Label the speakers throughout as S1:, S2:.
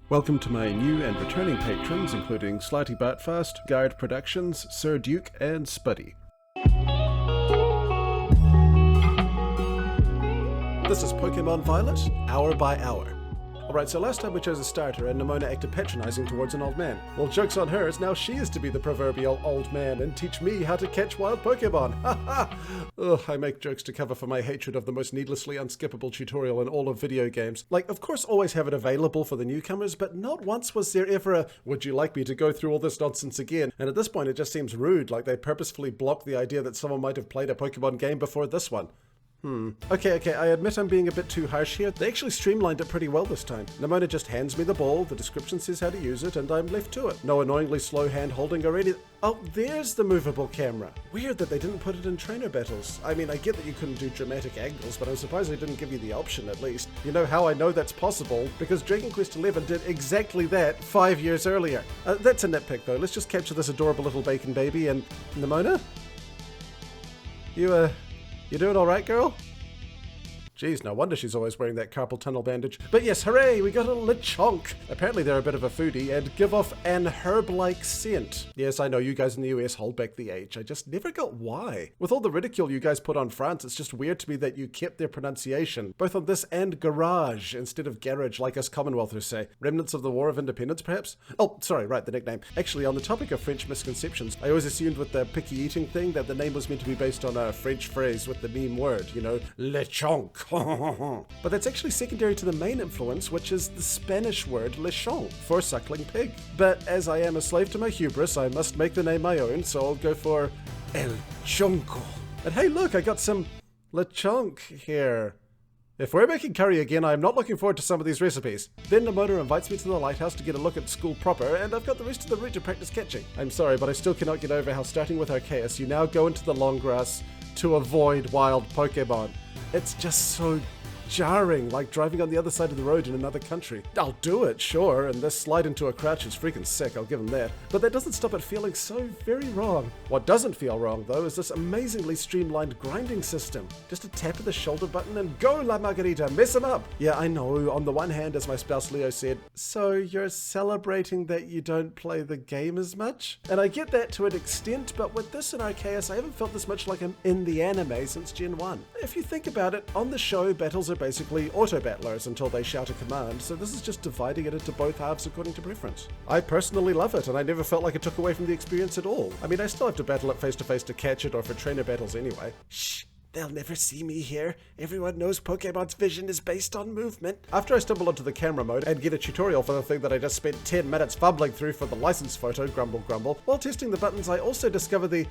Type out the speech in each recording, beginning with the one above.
S1: Welcome to my new and returning patrons, including Slighty Bartfast, Guard Productions, Sir Duke, and Spuddy. This is Pokémon Violet, hour by hour. Alright, so last time we chose a starter and Nimona acted patronizing towards an old man. Well, joke's on her, as now she is to be the proverbial old man and teach me how to catch wild Pokemon. Ha ha! Ugh, I make jokes to cover for my hatred of the most needlessly unskippable tutorial in all of video games. Like, of course always have it available for the newcomers, but not once was there ever a, would you like me to go through all this nonsense again? And at this point it just seems rude, like they purposefully blocked the idea that someone might have played a Pokemon game before this one. Okay, I admit I'm being a bit too harsh here. They actually streamlined it pretty well this time. Nimona just hands me the ball, the description says how to use it, and I'm left to it. No annoyingly slow hand-holding or anything. Oh, there's the movable camera. Weird that they didn't put it in trainer battles. I mean, I get that you couldn't do dramatic angles, but I'm surprised they didn't give you the option at least. You know how I know that's possible? Because Dragon Quest XI did exactly that 5 years earlier. That's a nitpick though. Let's just capture this adorable little bacon baby and... Nimona? You doing alright, girl? Jeez, no wonder she's always wearing that carpal tunnel bandage. But yes, hooray, we got a Lechonk! Apparently they're a bit of a foodie and give off an herb-like scent. Yes, I know you guys in the US hold back the H. I just never got why. With all the ridicule you guys put on France, it's just weird to me that you kept their pronunciation, both on this and garage, instead of garage like us Commonwealthers say. Remnants of the War of Independence, perhaps? Oh, sorry, right, the nickname. Actually, on the topic of French misconceptions, I always assumed with the picky eating thing that the name was meant to be based on a French phrase with the meme word, you know, Lechonk. But that's actually secondary to the main influence, which is the Spanish word lechon, for suckling pig. But as I am a slave to my hubris, I must make the name my own, so I'll go for El Chonco. And hey look, I got some lechonk here. If we're making curry again, I'm not looking forward to some of these recipes. Then Nimona invites me to the lighthouse to get a look at school proper, and I've got the rest of the route to practice catching. I'm sorry, but I still cannot get over how starting with Arceus, you now go into the long grass to avoid wild Pokemon. It's just so jarring, like driving on the other side of the road in another country. I'll do it, sure, and this slide into a crouch is freaking sick, I'll give them that. But that doesn't stop it feeling so very wrong. What doesn't feel wrong, though, is this amazingly streamlined grinding system. Just a tap of the shoulder button and go, La Margarita, mess him up! Yeah, I know, on the one hand, as my spouse Leo said, so you're celebrating that you don't play the game as much? And I get that to an extent, but with this in Arceus, I haven't felt this much like I'm in the anime since Gen 1. If you think about it, on the show, battles are basically auto-battlers until they shout a command, so this is just dividing it into both halves according to preference. I personally love it, and I never felt like it took away from the experience at all. I mean, I still have to battle it face-to-face to catch it, or for trainer battles anyway. Shh! They'll never see me here. Everyone knows Pokemon's vision is based on movement. After I stumble onto the camera mode and get a tutorial for the thing that I just spent 10 minutes fumbling through for the license photo, grumble grumble, while testing the buttons I also discover the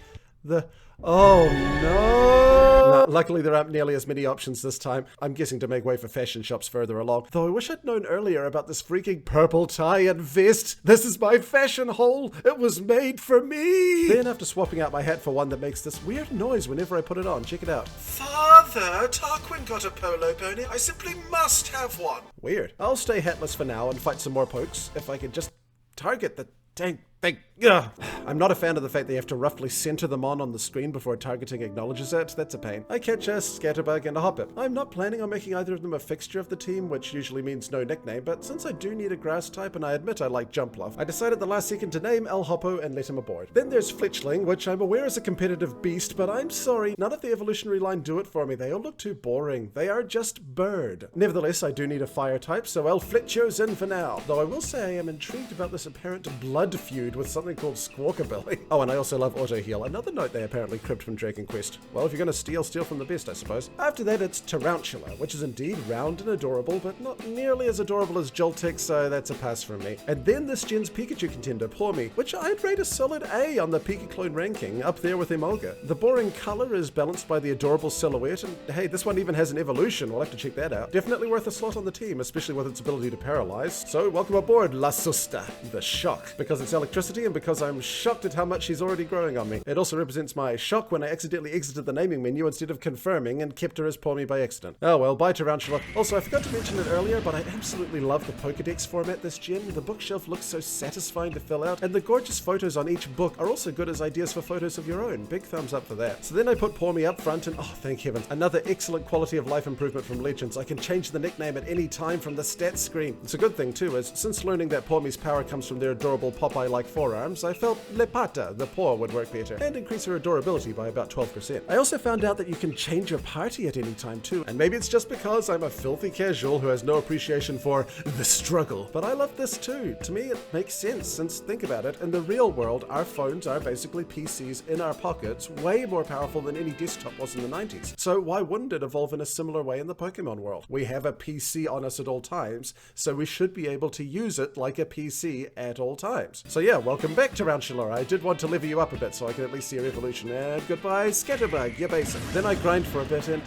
S1: oh no! Luckily there aren't nearly as many options this time. I'm guessing to make way for fashion shops further along. Though I wish I'd known earlier about this freaking purple tie and vest. This is my fashion hole. It was made for me! Then after swapping out my hat for one that makes this weird noise whenever I put it on, check it out. Father, Tarquin got a polo pony. I simply must have one. Weird. I'll stay hatless for now and fight some more pokes if I could just target the dang thing. Ugh. I'm not a fan of the fact they have to roughly center them on the screen before targeting acknowledges it. That's a pain. I catch a Scatterbug and a Hoppip. I'm not planning on making either of them a fixture of the team, which usually means no nickname, but since I do need a grass type and I admit I like Jumpluff, I decided the last second to name El Hoppo and let him aboard. Then there's Fletchling, which I'm aware is a competitive beast, but I'm sorry, none of the evolutionary line do it for me. They all look too boring. They are just bird. Nevertheless, I do need a fire type, so El Fletcho's in for now. Though I will say I am intrigued about this apparent blood feud with something called Squawkabilly. Oh, and I also love Auto Heal, another note they apparently cribbed from Dragon Quest. Well, if you're gonna steal from the best, I suppose. After that, it's Tarantula, which is indeed round and adorable, but not nearly as adorable as Joltik, so that's a pass from me. And then this gen's Pikachu contender, Pawmi, which I'd rate a solid A on the Pika-clone ranking, up there with Emolga. The boring color is balanced by the adorable silhouette, and hey, this one even has an evolution, we'll have to check that out. Definitely worth a slot on the team, especially with its ability to paralyze. So welcome aboard, La Susta, the Shock. Because it's electricity electricity and because I'm shocked at how much she's already growing on me. It also represents my shock when I accidentally exited the naming menu instead of confirming and kept her as Paw Me by accident. Oh well, bye Tarantula. Also, I forgot to mention it earlier, but I absolutely love the Pokedex format this gen. The bookshelf looks so satisfying to fill out, and the gorgeous photos on each book are also good as ideas for photos of your own. Big thumbs up for that. So then I put Paw Me up front and oh, thank heavens, another excellent quality of life improvement from Legends. I can change the nickname at any time from the stats screen. It's a good thing too, as since learning that Paw Me's power comes from their adorable Popeye-like forearms, I felt Le Pata, the paw, would work better, and increase her adorability by about 12%. I also found out that you can change your party at any time too, and maybe it's just because I'm a filthy casual who has no appreciation for the struggle, but I love this too. To me, it makes sense, since think about it, in the real world, our phones are basically PCs in our pockets, way more powerful than any desktop was in the 90s. So why wouldn't it evolve in a similar way in the Pokemon world? We have a PC on us at all times, so we should be able to use it like a PC at all times. So yeah, welcome back Tarantula. I did want to lever you up a bit so I can at least see your evolution. And goodbye Scatterbug, you're basic. Then I grind for a bit and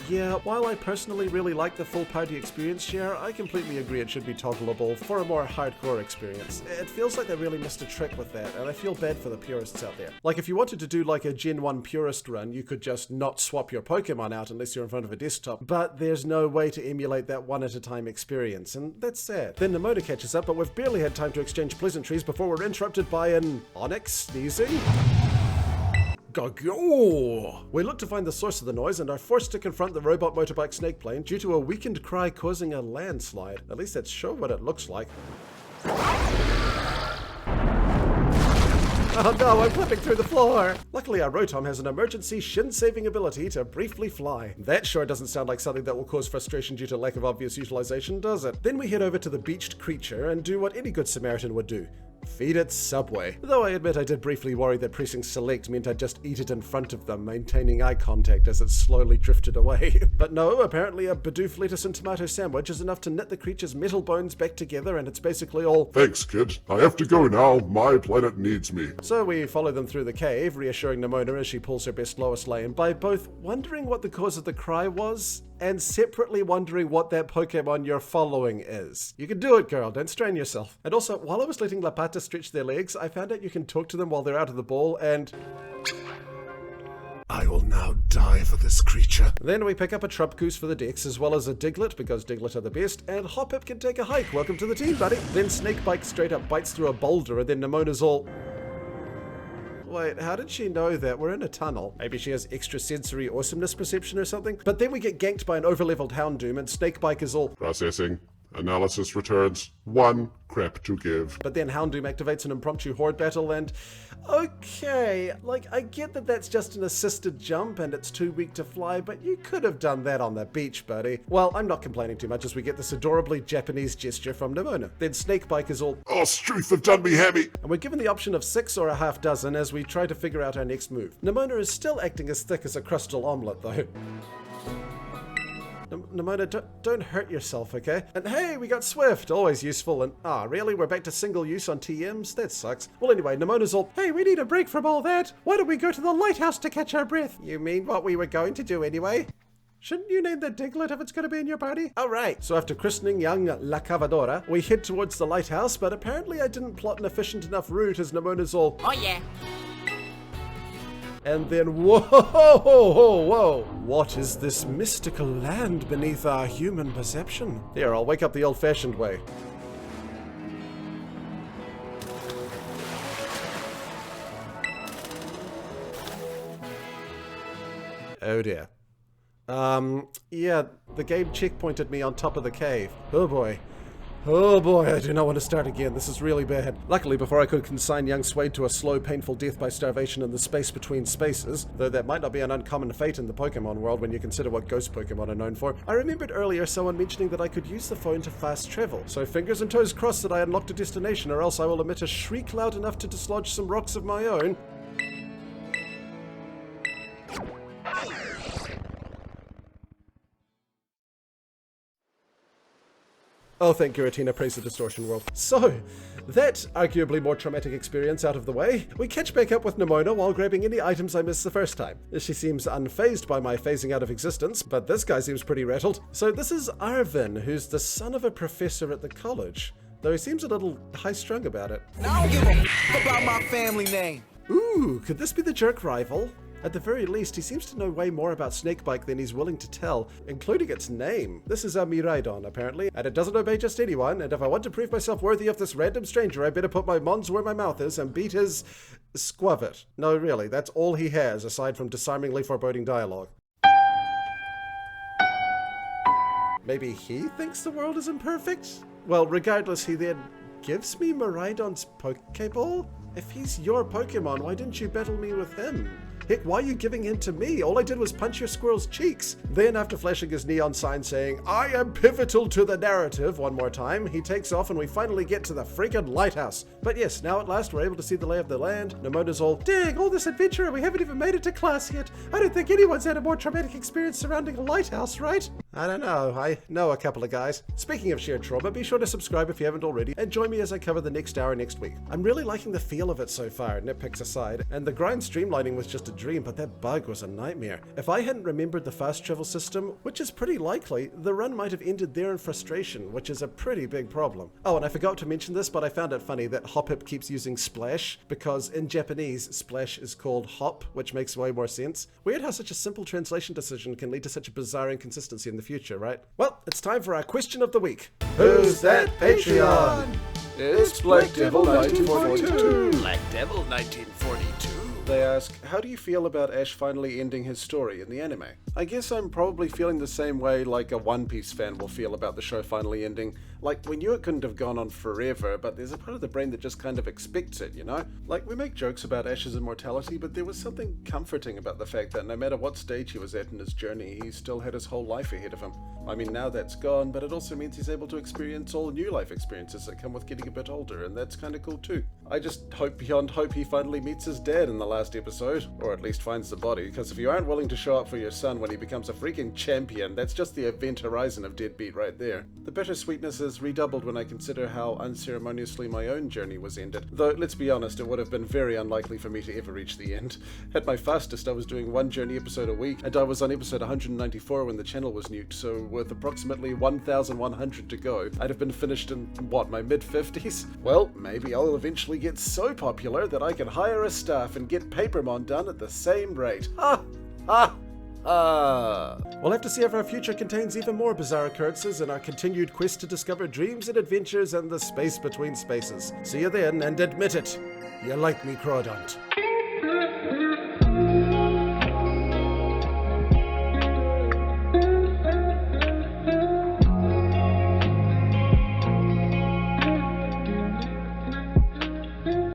S1: yeah, while I personally really like the full party experience share, I completely agree it should be toggleable for a more hardcore experience. It feels like they really missed a trick with that, and I feel bad for the purists out there. Like if you wanted to do like a Gen 1 purist run, you could just not swap your Pokemon out unless you're in front of a desktop, but there's no way to emulate that one at a time experience, and that's sad. Then Nemona catches up, but we've barely had time to exchange pleasantries before we're interrupted by an Onyx sneezing. Go-go! We look to find the source of the noise and are forced to confront the robot motorbike snake plane due to a weakened cry causing a landslide. At least that's sure what it looks like. Oh no, I'm flipping through the floor! Luckily our Rotom has an emergency shin-saving ability to briefly fly. That sure doesn't sound like something that will cause frustration due to lack of obvious utilization, does it? Then we head over to the beached creature and do what any good Samaritan would do. Feed it Subway. Though I admit I did briefly worry that pressing select meant I'd just eat it in front of them, maintaining eye contact as it slowly drifted away. But no, apparently a Bidoof lettuce and tomato sandwich is enough to knit the creature's metal bones back together, and it's basically all,
S2: "Thanks, kid. I have to go now. My planet needs me."
S1: So we follow them through the cave, reassuring Nemona as she pulls her best Lois Lane by both wondering what the cause of the cry was and separately wondering what that Pokemon you're following is. You can do it, girl. Don't strain yourself. And also, while I was letting La Pata stretch their legs, I found out you can talk to them while they're out of the ball, and
S2: I will now die for this creature.
S1: Then we pick up a Trubgoose for the Dex, as well as a Diglett, because Diglett are the best, and Hoppip can take a hike. Welcome to the team, buddy. Then Snakebite straight up bites through a boulder, and then Nemona's all, wait, how did she know that? We're in a tunnel. Maybe she has extrasensory awesomeness perception or something? But then we get ganked by an overleveled Houndoom, and Snakebite is all,
S2: Processing. Analysis returns 1 crap to give.
S1: But then Houndoom activates an impromptu horde battle, and okay, like I get that that's just an assisted jump and it's too weak to fly, but you could have done that on the beach, buddy. Well, I'm not complaining too much as we get this adorably Japanese gesture from Nemona. Then Snakebite is all,
S2: Oh, Struth have done me hammy.
S1: and we're given the option of 6 or a half dozen as we try to figure out our next move. Nemona is still acting as thick as a crustal omelette, though. Nemona, don't hurt yourself, okay? And hey, we got Swift, always useful, and really? We're back to single use on TMs? That sucks. Well anyway, Nemona's all, hey, we need a break from all that. Why don't we go to the lighthouse to catch our breath? You mean what we were going to do anyway? Shouldn't you name the Diglett if it's going to be in your party? Alright, so after christening young La Cavadora, we head towards the lighthouse, but apparently I didn't plot an efficient enough route as Nemona's all,
S3: Oh yeah.
S1: and then, whoa, what is this mystical land beneath our human perception? Here, I'll wake up the old-fashioned way. Oh dear. Yeah, the game checkpointed me on top of the cave. Oh boy. Oh boy, I do not want to start again. This is really bad. Luckily, before I could consign young Suede to a slow, painful death by starvation in the space between spaces, though that might not be an uncommon fate in the Pokemon world when you consider what ghost Pokemon are known for, I remembered earlier someone mentioning that I could use the phone to fast travel. So fingers and toes crossed that I unlocked a destination, or else I will emit a shriek loud enough to dislodge some rocks of my own. Oh, thank Giratina, praise the distortion world. So, that arguably more traumatic experience out of the way, we catch back up with Nemona while grabbing any items I missed the first time. She seems unfazed by my phasing out of existence, but this guy seems pretty rattled. So this is Arvin, who's the son of a professor at the college. though he seems a little high-strung about it.
S3: I don't give a f about my family name.
S1: Ooh, could this be the jerk rival? At the very least, he seems to know way more about Snakebite than he's willing to tell, including its name. This is a Miraidon, apparently, and it doesn't obey just anyone, and if I want to prove myself worthy of this random stranger, I better put my mons where my mouth is and beat his... squavit. No, really, that's all he has, aside from disarmingly foreboding dialogue. Maybe he thinks the world is imperfect? Well, regardless, he then gives me Miraidon's Pokeball? If he's your Pokemon, why didn't you battle me with him? Heck, why are you giving in to me? All I did was punch your squirrel's cheeks. Then, after flashing his neon sign saying, I am pivotal to the narrative, one more time, he takes off and we finally get to the freaking lighthouse. But yes, now at last we're able to see the lay of the land. Namona's all, dang, all this adventure and we haven't even made it to class yet. I don't think anyone's had a more traumatic experience surrounding a lighthouse, right? I don't know. I know a couple of guys. Speaking of shared trauma, be sure to subscribe if you haven't already, and join me as I cover the next hour next week. I'm really liking the feel of it so far, nitpicks aside, and the grind streamlining was just a dream, but that bug was a nightmare. If I hadn't remembered the fast travel system, which is pretty likely, the run might have ended there in frustration, which is a pretty big problem. Oh, and I forgot to mention this, but I found it funny that Hoppip keeps using splash, because in Japanese, splash is called hop, which makes way more sense. Weird how such a simple translation decision can lead to such a bizarre inconsistency in the future, right? Well, it's time for our question of the week. Who's that Patreon? It's Black Devil 1942.
S4: Black Devil 1942.
S1: They ask, how do you feel about Ash finally ending his story in the anime? I guess I'm probably feeling the same way like a One Piece fan will feel about the show finally ending. Like, we knew it couldn't have gone on forever, but there's a part of the brain that just kind of expects it, you know? Like, we make jokes about Ash's immortality, but there was something comforting about the fact that no matter what stage he was at in his journey, he still had his whole life ahead of him. I mean, now that's gone, but it also means he's able to experience all new life experiences that come with getting a bit older, and that's kind of cool too. I just hope beyond hope he finally meets his dad in the last episode, or at least finds the body, because if you aren't willing to show up for your son when he becomes a freaking champion, that's just the event horizon of Deadbeat right there. The bittersweetness is redoubled when I consider how unceremoniously my own journey was ended, though let's be honest, it would have been very unlikely for me to ever reach the end. At my fastest, I was doing one journey episode a week, and I was on episode 194 when the channel was nuked, so with approximately 1,100 to go, I'd have been finished in, what, my mid-50s? Well, maybe I'll eventually get so popular that I can hire a staff and get Papermon done at the same rate. Ha! Ha! We'll have to see if our future contains even more bizarre occurrences in our continued quest to discover dreams and adventures and the space between spaces. See you then, and admit it, you like me, Crawdont.